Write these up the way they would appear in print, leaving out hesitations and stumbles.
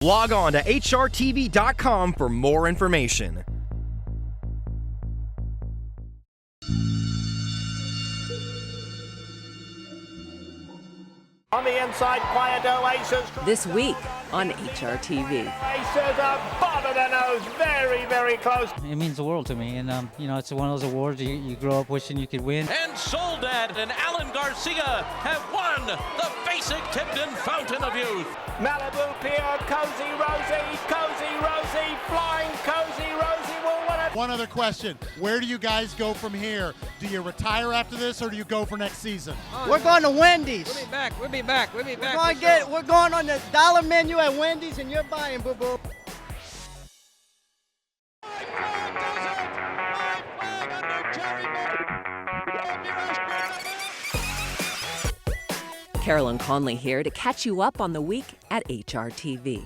Log on to HRTV.com for more information. On the inside, Quietdo Aces. This week on HRTV. Aces are bottom of the nose, very, very close. It means the world to me, and it's one of those awards you grow up wishing you could win. And Soledad and Alan Garcia have won the basic Tipton Fountain of Youth. Malibu Pier, Cozy Rosie, flying Cozy Rosie will win it. One other question. Where do you guys go from here? Do you retire after this, or do you go for next season? We're going to Wendy's. We'll be back. We're going on the dollar menu at Wendy's, and you're buying, boo-boo. Carolyn Conley here to catch you up on the week at HRTV.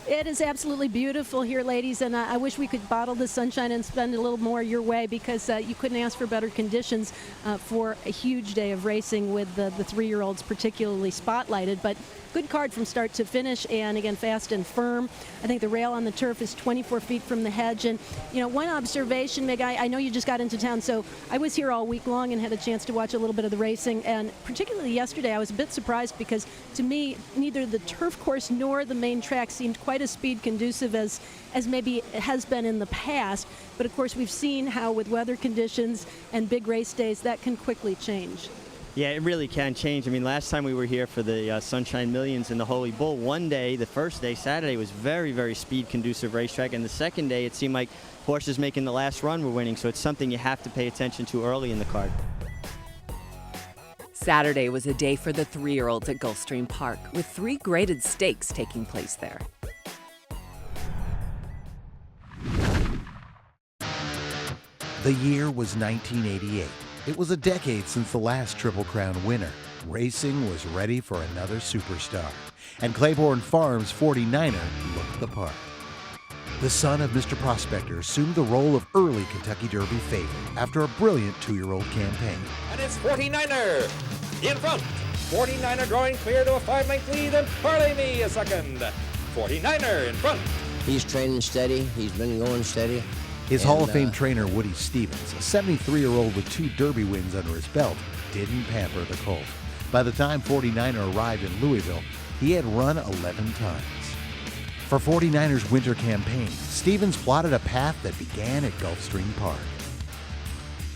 It is absolutely beautiful here, ladies, and I wish we could bottle the sunshine and spend a little more your way, because you couldn't ask for better conditions for a huge day of racing with the three-year-olds particularly spotlighted. But good card from start to finish, and again, fast and firm. I think the rail on the turf is 24 feet from the hedge. And, one observation, Meg, I know you just got into town, so I was here all week long and had a chance to watch a little bit of the racing. And particularly yesterday, I was a bit surprised because, to me, neither the turf course nor the main track seemed quite as speed conducive as maybe it has been in the past. But, of course, we've seen how with weather conditions and big race days, that can quickly change. Yeah, it really can change. I mean, last time we were here for the Sunshine Millions in the Holy Bull, one day, the first day, Saturday, was very, very speed-conducive racetrack, and the second day, it seemed like horses making the last run were winning, so it's something you have to pay attention to early in the card. Saturday was a day for the three-year-olds at Gulfstream Park, with 3 graded stakes taking place there. The year was 1988. It was a decade since the last Triple Crown winner. Racing was ready for another superstar, and Claiborne Farms 49er looked the part. The son of Mr. Prospector assumed the role of early Kentucky Derby favorite after a brilliant 2-year-old campaign. And it's 49er in front. 49er drawing clear to a 5-length lead, and Parlay Me a second. 49er in front. He's training steady. He's been going steady. His Hall of Fame trainer, Woody Stevens, a 73-year-old with 2 Derby wins under his belt, didn't pamper the colt. By the time 49er arrived in Louisville, he had run 11 times. For 49er's winter campaign, Stevens plotted a path that began at Gulfstream Park.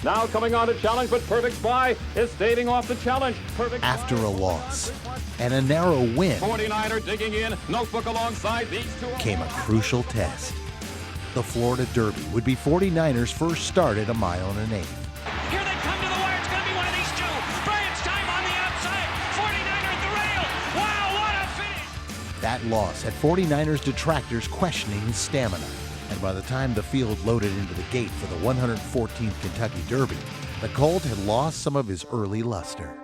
Now coming on to challenge, but Perfect Spy is staving off the challenge. After a loss and a narrow win, 49er digging in, notebook alongside these two. Came a crucial test. The Florida Derby would be 49ers' first start at 1 1/8 miles. Here they come to the wire. It's going to be one of these two. Bryant's time on the outside. 49er at the rail. Wow, what a finish. That loss had 49ers detractors questioning his stamina. And by the time the field loaded into the gate for the 114th Kentucky Derby, the colt had lost some of his early luster.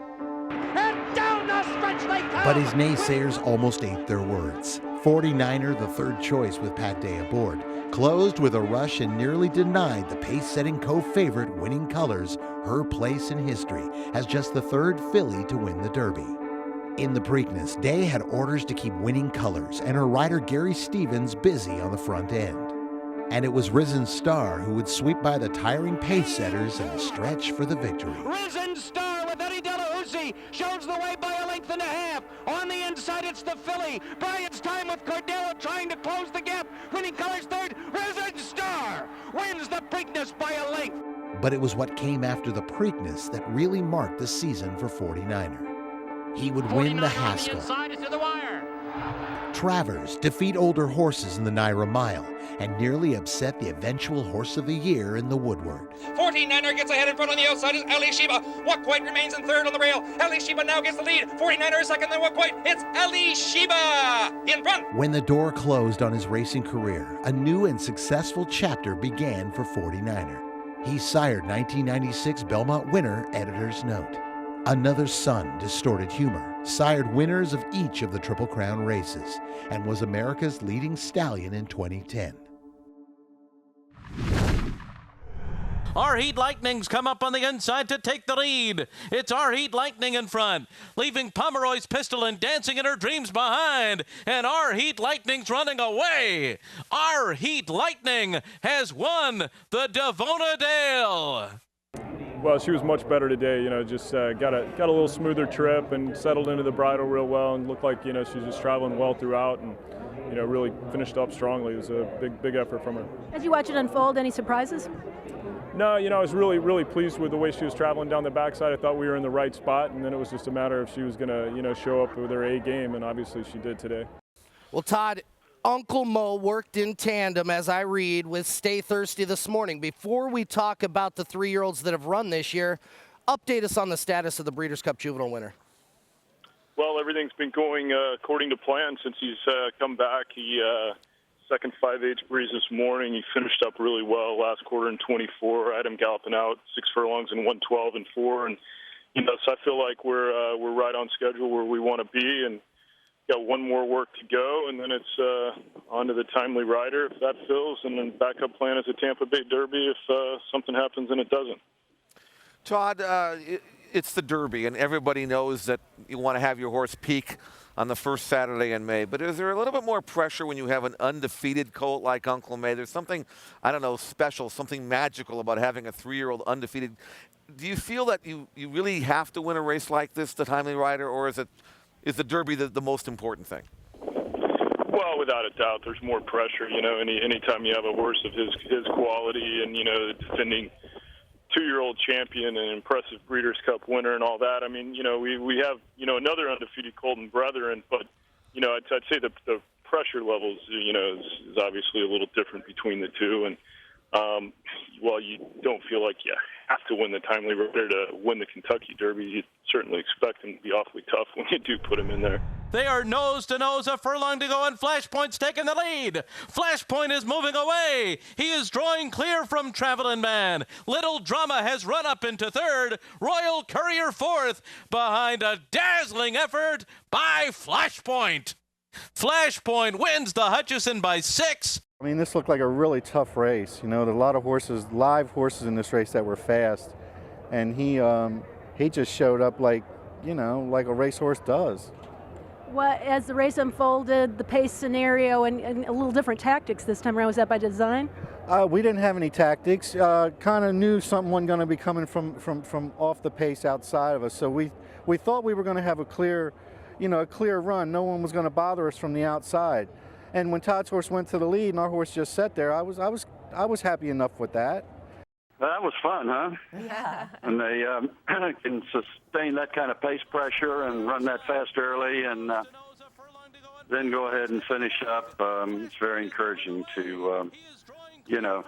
And down the stretch they come. But his naysayers almost ate their words. 49er, the third choice with Pat Day aboard, closed with a rush and nearly denied the pace-setting co-favorite Winning Colors her place in history as just the 3rd filly to win the Derby. In the Preakness, Day had orders to keep Winning Colors and her rider Gary Stevens busy on the front end. And it was Risen Star who would sweep by the tiring pace-setters and stretch for the victory. Risen Star with Eddie Delahousie shows the way by a length and a half. On the inside, it's the filly. Bryant's time with Cordero trying to close the gap. Winning Colors 3rd. Risen Star wins the Preakness by a length. But it was what came after the Preakness that really marked the season for 49er. He would win the Haskell. Travers defeat older horses in the Naira Mile and nearly upset the eventual Horse of the Year in the Woodward. 49er gets ahead in front on the outside is Ali Sheba. What Quite remains in 3rd on the rail. Ali Sheba now gets the lead. 49er second, then What Quite. It's Ali Sheba in front. When the door closed on his racing career, a new and successful chapter began for 49er. He sired 1996 Belmont winner, editor's note. Another Son, Distorted Humor, sired winners of each of the Triple Crown races and was America's leading stallion in 2010. Our Heat Lightning's come up on the inside to take the lead. It's Our Heat Lightning in front, leaving Pomeroy's Pistol and Dancing in Her Dreams behind. And Our Heat Lightning's running away. Our Heat Lightning has won the Devona Dale. Well, she was much better today. Just got a little smoother trip and settled into the bridle real well, and looked like she was just traveling well throughout, and really finished up strongly. It was a big effort from her. As you watch it unfold, any surprises? No, I was really pleased with the way she was traveling down the backside. I thought we were in the right spot, and then it was just a matter of she was going to show up with her A game, and obviously she did today. Well, Todd, Uncle Mo worked in tandem, as I read, with Stay Thirsty this morning. Before we talk about the 3-year-olds that have run this year, update us on the status of the Breeders' Cup Juvenile winner. Well, everything's been going according to plan since he's come back. He second 5/8 breeze this morning. He finished up really well last quarter in 24. I had him galloping out 6 furlongs in 1:12 and 4, and so I feel like we're right on schedule where we want to be, and got one more work to go, and then it's on to the Timely Rider if that fills, and then backup plan is a Tampa Bay Derby if something happens and it doesn't. Todd, it's the Derby, and everybody knows that you want to have your horse peak on the first Saturday in May. But is there a little bit more pressure when you have an undefeated colt like Uncle May? There's something, I don't know, special, something magical about having a 3-year-old undefeated. Do you feel that you really have to win a race like this, the Timely Rider, or is the Derby the most important thing? Well, without a doubt, there's more pressure. Anytime you have a horse of his quality, and the defending 2-year-old champion and impressive Breeders' Cup winner and all that. I mean, we have another undefeated Colton Brethren, but I'd say the pressure levels is obviously a little different between the two, and while you don't feel like you have to win the Timely Rider to win the Kentucky Derby, you certainly expect him to be awfully tough when you do put him in there. They are nose to nose, a furlong to go, and Flashpoint's taking the lead. Flashpoint is moving away. He is drawing clear from Travelin' Man. Little Drama has run up into third. Royal Courier fourth, behind a dazzling effort by Flashpoint. Flashpoint wins the Hutchison by 6. I mean, this looked like a really tough race. There were a lot of horses, live horses in this race that were fast, and he just showed up like a racehorse does. As the race unfolded, the pace scenario and a little different tactics this time around, was that by design? We didn't have any tactics. Kind of knew something wasn't going to be coming from off the pace outside of us. So we thought we were going to have a clear run. No one was going to bother us from the outside. And when Todd's horse went to the lead and our horse just sat there, I was happy enough with that. That was fun, huh? Yeah. And they can sustain that kind of pace pressure and run that fast early, and then go ahead and finish up. It's very encouraging to,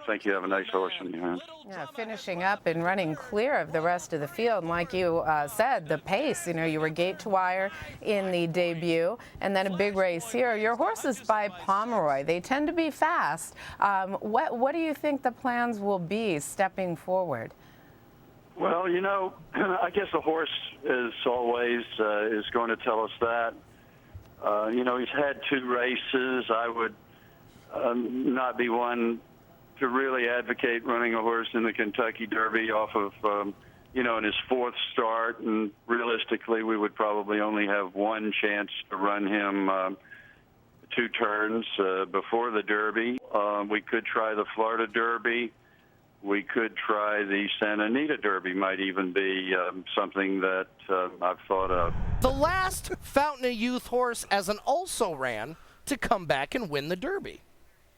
think you have a nice horse in your hands. Yeah, finishing up and running clear of the rest of the field. And like you said, the pace, you were gate to wire in the debut, and then a big race here. Your horses by Pomeroy, they tend to be fast. What do you think the plans will be stepping forward? Well, I guess the horse, as always, is going to tell us that. He's had 2 races. I would not be one to really advocate running a horse in the Kentucky Derby off of, in his 4th start. And realistically, we would probably only have one chance to run him 2 turns before the Derby. We could try the Florida Derby. We could try the Santa Anita Derby, might even be something that I've thought of. The last Fountain of Youth horse as an also ran to come back and win the Derby.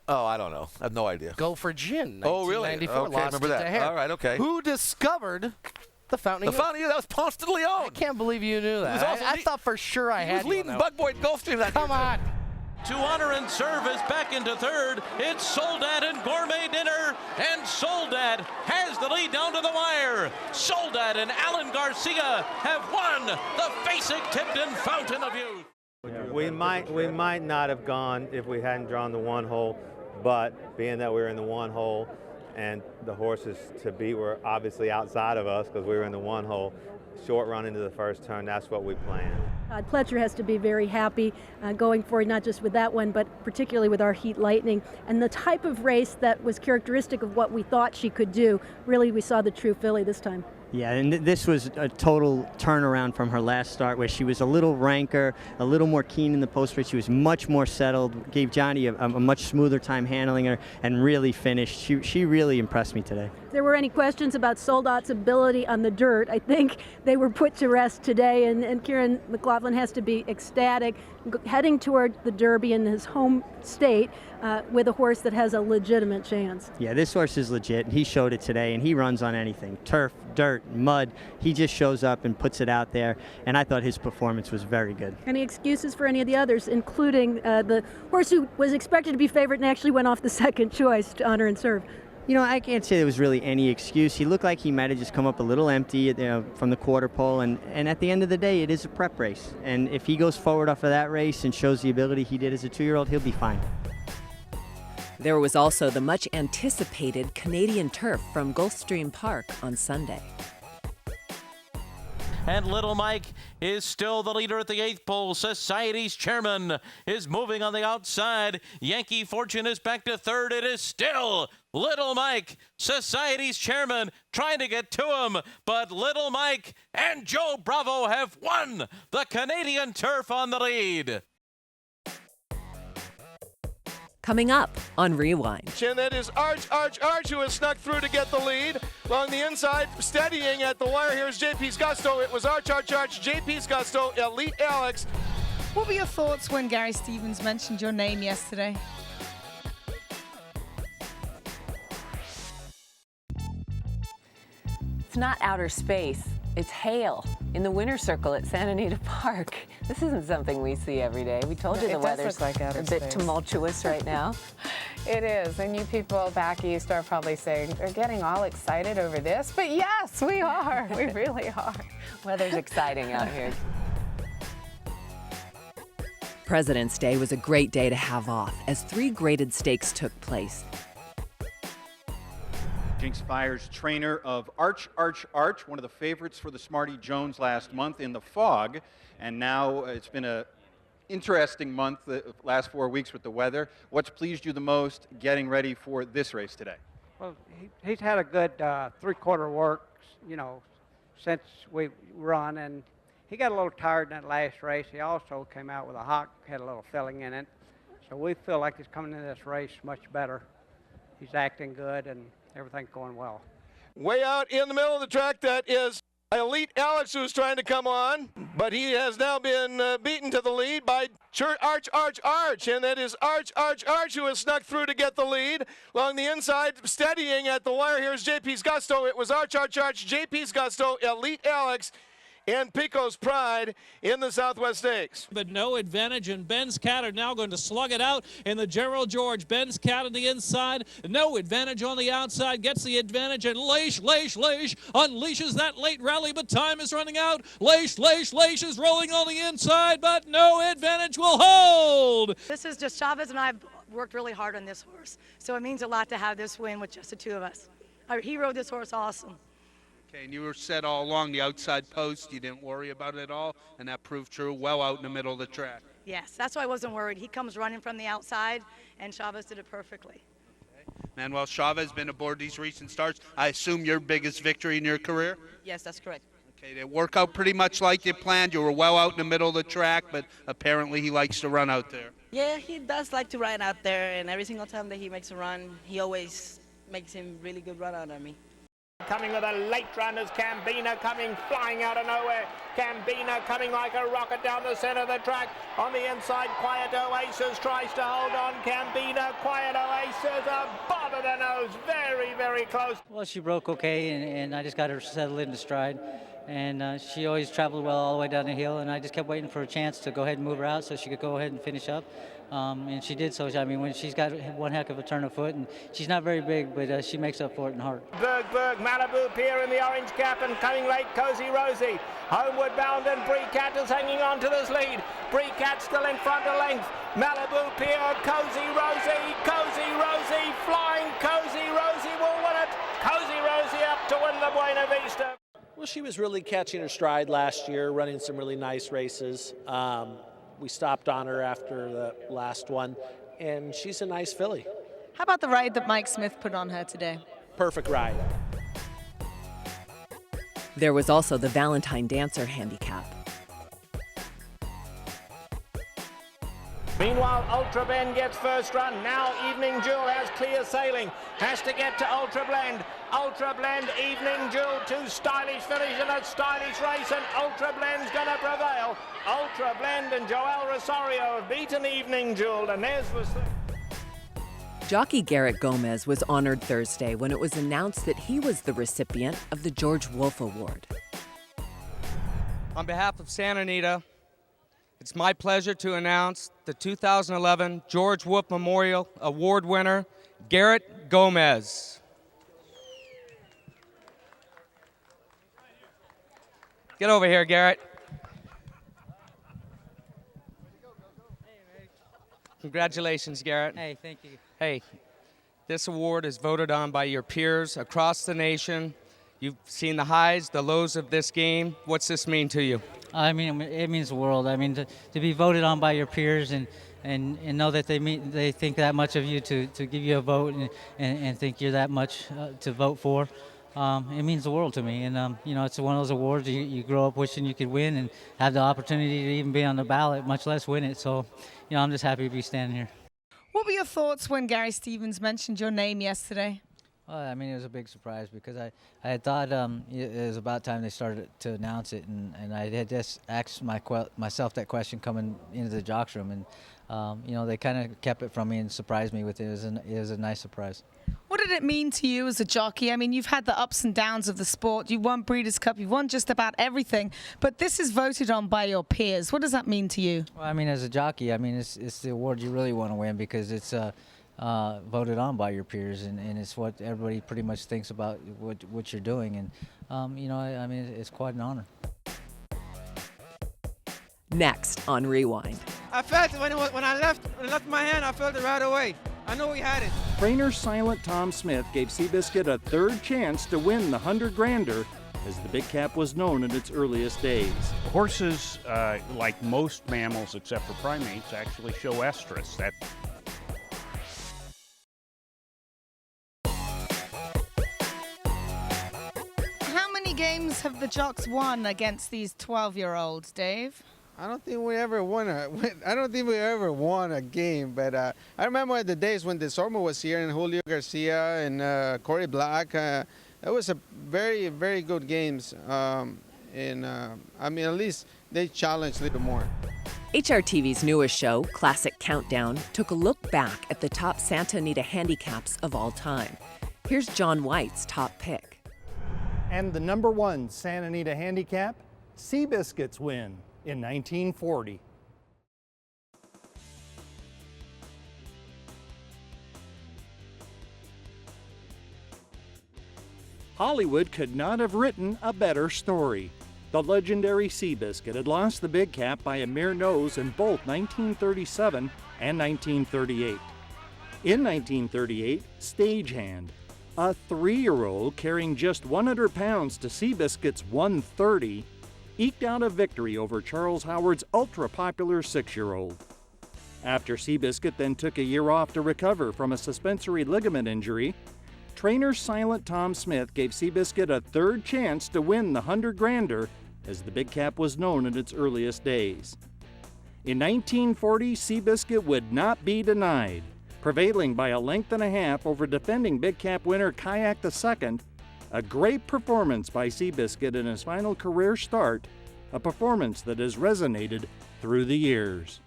Oh, I don't know. I have no idea. Go for Gin. Oh, really? 1994. Okay, Lost remember it that. to Hare. All right, okay. Who discovered the Fountain of Youth? The Fountain of Youth, that was Ponce de Leon. I can't believe you knew that. I thought for sure I had. He was leading Bug Boy at Gulfstream that Come on. To Honor and Serve is back into third. It's Soldat and Gourmet Dinner, and Soldat has the lead down to the wire. Soldat and Alan Garcia have won the Fasig-Tipton Fountain of Youth. We might not have gone if we hadn't drawn the 1 hole, but being that we were in the 1 hole and the horses to beat were obviously outside of us because we were in the 1 hole, short run into the first turn. That's what we planned. Pletcher has to be very happy going forward, not just with that one, but particularly with our Heat Lightning. And the type of race that was characteristic of what we thought she could do, really we saw the true filly this time. Yeah, and this was a total turnaround from her last start where she was a little ranker, a little more keen in the post race. She was much more settled, gave Johnny a much smoother time handling her, and really finished. She really impressed me today. If there were any questions about Soldat's ability on the dirt, I think they were put to rest today, and Kieran McLaughlin has to be ecstatic, heading toward the Derby in his home state with a horse that has a legitimate chance. Yeah, this horse is legit, and he showed it today, and he runs on anything. Turf, dirt, mud. He just shows up and puts it out there, and I thought his performance was very good. Any excuses for any of the others, including the horse who was expected to be favorite and actually went off the second choice to Honor and Serve? You know, I can't say there was really any excuse. He looked like he might have just come up a little empty from the quarter pole, and at the end of the day, it is a prep race. And if he goes forward off of that race and shows the ability he did as a 2-year-old, he'll be fine. There was also the much anticipated Canadian Turf from Gulfstream Park on Sunday. And Little Mike is still the leader at the 8th pole. Society's chairman is moving on the outside. Yankee Fortune is back to 3rd. It is still Little Mike, Society's chairman, trying to get to him. But Little Mike and Joe Bravo have won the Canadian Turf on the lead. Coming up on Rewind. And that is Arch, who has snuck through to get the lead. Along the inside, steadying at the wire. Here's JP's Gusto. It was Arch, JP's Gusto, Elite Alex. What were your thoughts when Gary Stevens mentioned your name yesterday? It's not outer space, it's hail in the winter circle at Santa Anita Park. This isn't something we see every day. We told you the weather's like a bit tumultuous right now. It is, and you people back east are probably saying, they're getting all excited over this, but yes, we are. We really are. Weather's exciting out here. President's Day was a great day to have off as 3 graded stakes took place. Jinx Fire's trainer of Arch, one of the favorites for the Smarty Jones last month in the Fog. And now it's been an interesting month, the last 4 weeks with the weather. What's pleased you the most getting ready for this race today? Well, he's had a good 3/4 work, since we run. And he got a little tired in that last race. He also came out with a hock, had a little filling in it. So we feel like he's coming into this race much better. He's acting good and everything's going well. Way out in the middle of the track, that is Elite Alex, who's trying to come on, but he has now been beaten to the lead by Arch, and that is Arch, who has snuck through to get the lead. Along the inside, steadying at the wire, here's JP's Gusto. It was Arch, JP's Gusto, Elite Alex, and Pico's Pride in the Southwest Stakes. But no advantage, and Ben's Cat are now going to slug it out in the Gerald George. Ben's Cat on the inside, no advantage on the outside, gets the advantage, and Leish unleashes that late rally, but time is running out. Leish is rolling on the inside, but no advantage will hold. This is just Chavez and I have worked really hard on this horse, so it means a lot to have this win with just the two of us. He rode this horse awesome. Okay, and you were set all along the outside post. You didn't worry about it at all, and that proved true well out in the middle of the track. Yes, that's why I wasn't worried. He comes running from the outside, and Chavez did it perfectly. Okay. Manuel Chavez been aboard these recent starts. I assume your biggest victory in your career? Yes, that's correct. Okay, they work out pretty much like you planned. You were well out in the middle of the track, but apparently he likes to run out there. Yeah, he does like to run out there, and every single time that he makes a run, he always makes him really good run out on me. Coming with a late run is Cambina coming flying out of nowhere. Cambina coming like a rocket down the center of the track. On the inside, Quiet Oasis tries to hold on. Cambina, Quiet Oasis above of the nose. Very, very close. Well, she broke okay, and I just got her settled into stride. And she always traveled well all the way down the hill, and I just kept waiting for a chance to go ahead and move her out so she could go ahead and finish up. And she did so. I mean, when she's got one heck of a turn of foot, and she's not very big, but she makes up for it in heart. Berg, Malibu Pier in the orange cap, and coming late, Cozy Rosie. Homeward bound, and Bree Cat is hanging on to this lead. Bree Cat still in front of length. Malibu Pier, Cozy Rosie, flying Cozy Rosie will win it. Cozy Rosie up to win the Buena Vista. Well, she was really catching her stride last year, running some really nice races. We stopped on her after the last one, and she's a nice filly. How about the ride that Mike Smith put on her today? Perfect ride. There was also the Valentine Dancer handicap. Meanwhile, Ultra Blend gets first run. Now Evening Jewel has clear sailing. Has to get to Ultra Blend. Ultra Blend, Evening Jewel, two stylish fillies in a stylish race, and Ultra Blend's going to prevail. Ultra Blend and Joel Rosario have beaten Evening Jewel, and theirs was Jockey Garrett Gomez was honored Thursday when it was announced that he was the recipient of the George Wolfe Award. On behalf of Santa Anita, it's my pleasure to announce the 2011 George Wolfe Memorial Award winner, Garrett Gomez. Get over here, Garrett. Congratulations, Garrett. Hey, thank you. Hey, this award is voted on by your peers across the nation. You've seen the highs, the lows of this game. What's this mean to you? I mean, it means the world. I mean, to be voted on by your peers and know that they think that much of you to give you a vote and think you're that much to vote for, it means the world to me. And, you know, it's one of those awards you grow up wishing you could win and have the opportunity to even be on the ballot, much less win it. So, you know, I'm just happy to be standing here. What were your thoughts when Gary Stevens mentioned your name yesterday? Well, I mean, it was a big surprise because I had thought it was about time they started to announce it, and I had just asked myself that question coming into the jocks room, and you know, they kind of kept it from me and surprised me with it. It was a nice surprise. What did it mean to you as a jockey? I mean, you've had the ups and downs of the sport. You won Breeders' Cup. You've won just about everything. But this is voted on by your peers. What does that mean to you? Well, I mean, as a jockey, I mean, it's the award you really want to win because it's voted on by your peers, and it's what everybody pretty much thinks about what you're doing. And, you know, I mean, it's quite an honor. Next on Rewind. I felt it when I left my hand, I felt it right away. I know he had it. Trainer Silent Tom Smith gave Seabiscuit a third chance to win the 100 Grander, as the Big Cap was known in its earliest days. Horses, like most mammals except for primates, actually show estrus. How many games have the jocks won against these 12-year-olds, Dave? I don't think we ever won a game, but I remember the days when Desormo was here and Julio Garcia and Corey Black. It was a very, very good games. I mean, at least they challenged a little more. HRTV's newest show, Classic Countdown, took a look back at the top Santa Anita handicaps of all time. Here's John White's top pick. And the #1 Santa Anita handicap, Seabiscuit's win in 1940. Hollywood could not have written a better story. The legendary Seabiscuit had lost the Big Cap by a mere nose in both 1937 and 1938. In 1938, Stagehand, a 3-year-old carrying just 100 pounds to Seabiscuit's 130, eked out a victory over Charles Howard's ultra-popular 6-year-old. After Seabiscuit then took a year off to recover from a suspensory ligament injury, trainer Silent Tom Smith gave Seabiscuit a third chance to win the 100 Grander, as the Big Cap was known in its earliest days. In 1940, Seabiscuit would not be denied, prevailing by a length and a half over defending Big Cap winner Kayak II, a great performance by Seabiscuit in his final career start, a performance that has resonated through the years.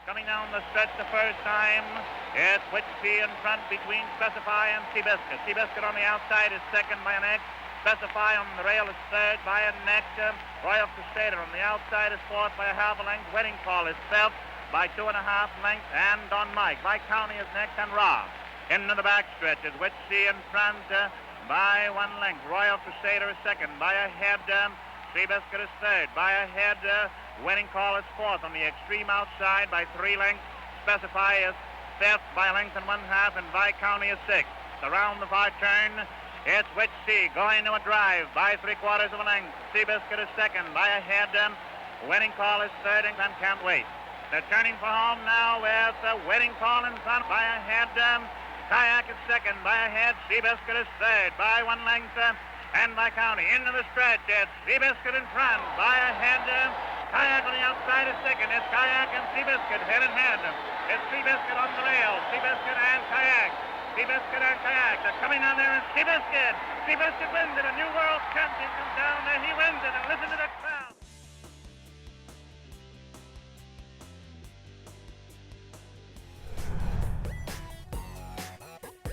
Coming down the stretch the first time, it's Whitby in front between Specify and Seabiscuit. Seabiscuit on the outside is second by an neck. Specify on the rail is third by a neck. Royal Crusader on the outside is fourth by a half a length. Wedding Call is fifth by 2.5 lengths. And Don Mike. By County is next, and Rob. Into the back stretch is Whitby in front by 1 length. Royal Crusader is second by a head. Seabiscuit is third by a head. Winning Call is fourth on the extreme outside by 3 lengths. Specify is fifth by a length and 1/2, and Viscounty is sixth. Around the far turn, It's Witch C going to a drive by 3/4 of a length. Seabiscuit is second by a head. Winning Call is third and Can't Wait. They're turning for home now with Winning Call in front by a head. Kayak is second by a head. Seabiscuit is third by 1 length. And by county into the stretch, it's Seabiscuit in front by a head. Kayak on the outside is second. It's Kayak and Seabiscuit head in hand. It's Seabiscuit on the rail. Seabiscuit and Kayak. Seabiscuit and Kayak. They're coming on there and Seabiscuit. Seabiscuit wins it. A new world champion comes down there. He wins it. And listen to the crowd.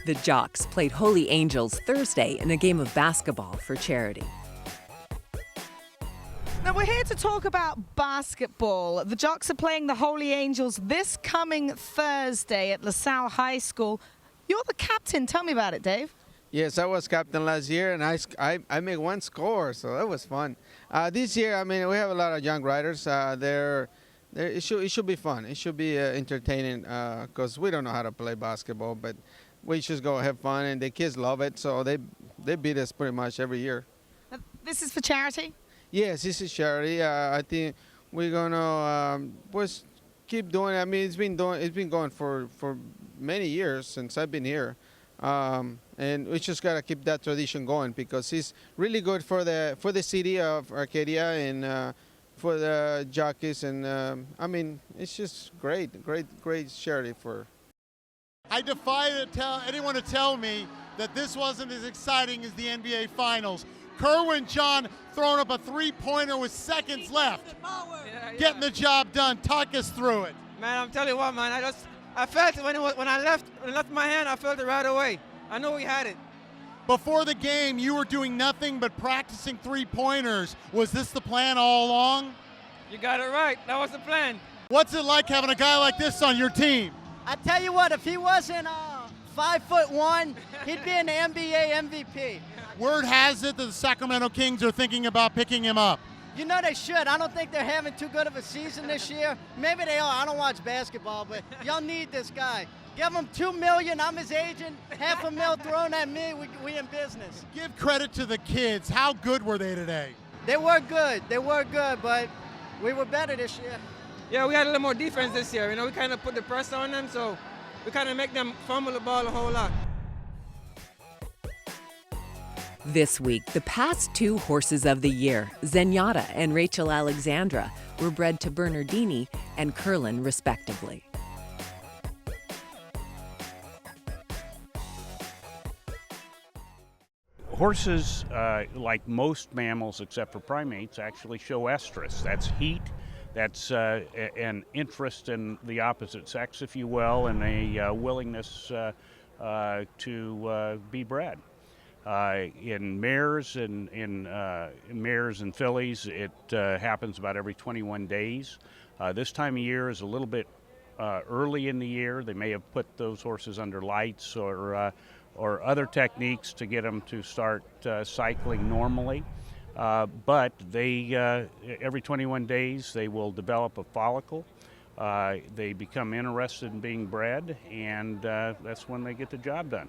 The Jocks played Holy Angels Thursday in a game of basketball for charity. Now we're here to talk about basketball. The Jocks are playing the Holy Angels this coming Thursday at LaSalle High School. You're the captain. Tell me about it, Dave. Yes, I was captain last year, and I made 1 score, so that was fun. This year, I mean, we have a lot of young riders. It should be fun. It should be entertaining because we don't know how to play basketball, but we just go have fun, and the kids love it, so they beat us pretty much every year. This is for charity? Yes, this is charity. I think we're gonna keep doing it. I mean, it's been going for many years since I've been here, and we just gotta keep that tradition going because it's really good for the city of Arcadia and for the jockeys, and I mean, it's just great charity for. I defy anyone to tell me that this wasn't as exciting as the NBA Finals. Kerwin John throwing up a three-pointer with seconds left, getting the job done. Talk us through it. Man, I'm telling you what, man. I felt it when I left my hand. I felt it right away. I knew we had it. Before the game, you were doing nothing but practicing three-pointers. Was this the plan all along? You got it right. That was the plan. What's it like having a guy like this on your team? I tell you what, if he wasn't 5'1", he'd be an NBA MVP. Word has it that the Sacramento Kings are thinking about picking him up. You know they should. I don't think they're having too good of a season this year. Maybe they are. I don't watch basketball, but y'all need this guy. Give him $2 million. I'm his agent. $500,000 thrown at me. We in business. Give credit to the kids. How good were they today? They were good. They were good, but we were better this year. Yeah, we had a little more defense this year. You know, we kind of put the pressure on them, so we kind of make them fumble the ball a whole lot. This week, the past 2 horses of the year, Zenyatta and Rachel Alexandra, were bred to Bernardini and Curlin, respectively. Horses, like most mammals except for primates, actually show estrus. That's heat. That's an interest in the opposite sex, if you will, and a willingness to be bred. In mares and mares and fillies, it happens about every 21 days. This time of year is a little bit early in the year. They may have put those horses under lights or other techniques to get them to start cycling normally. But they, every 21 days, they will develop a follicle. They become interested in being bred, and that's when they get the job done.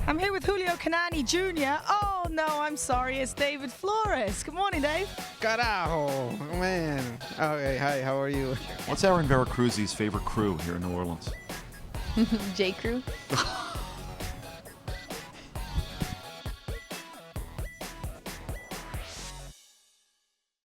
I'm here with Julio Canani Jr. Oh, no, I'm sorry. It's David Flores. Good morning, Dave. Carajo, man. Okay, hi, how are you? What's Aaron Veracruzzi's favorite crew here in New Orleans? J. Crew.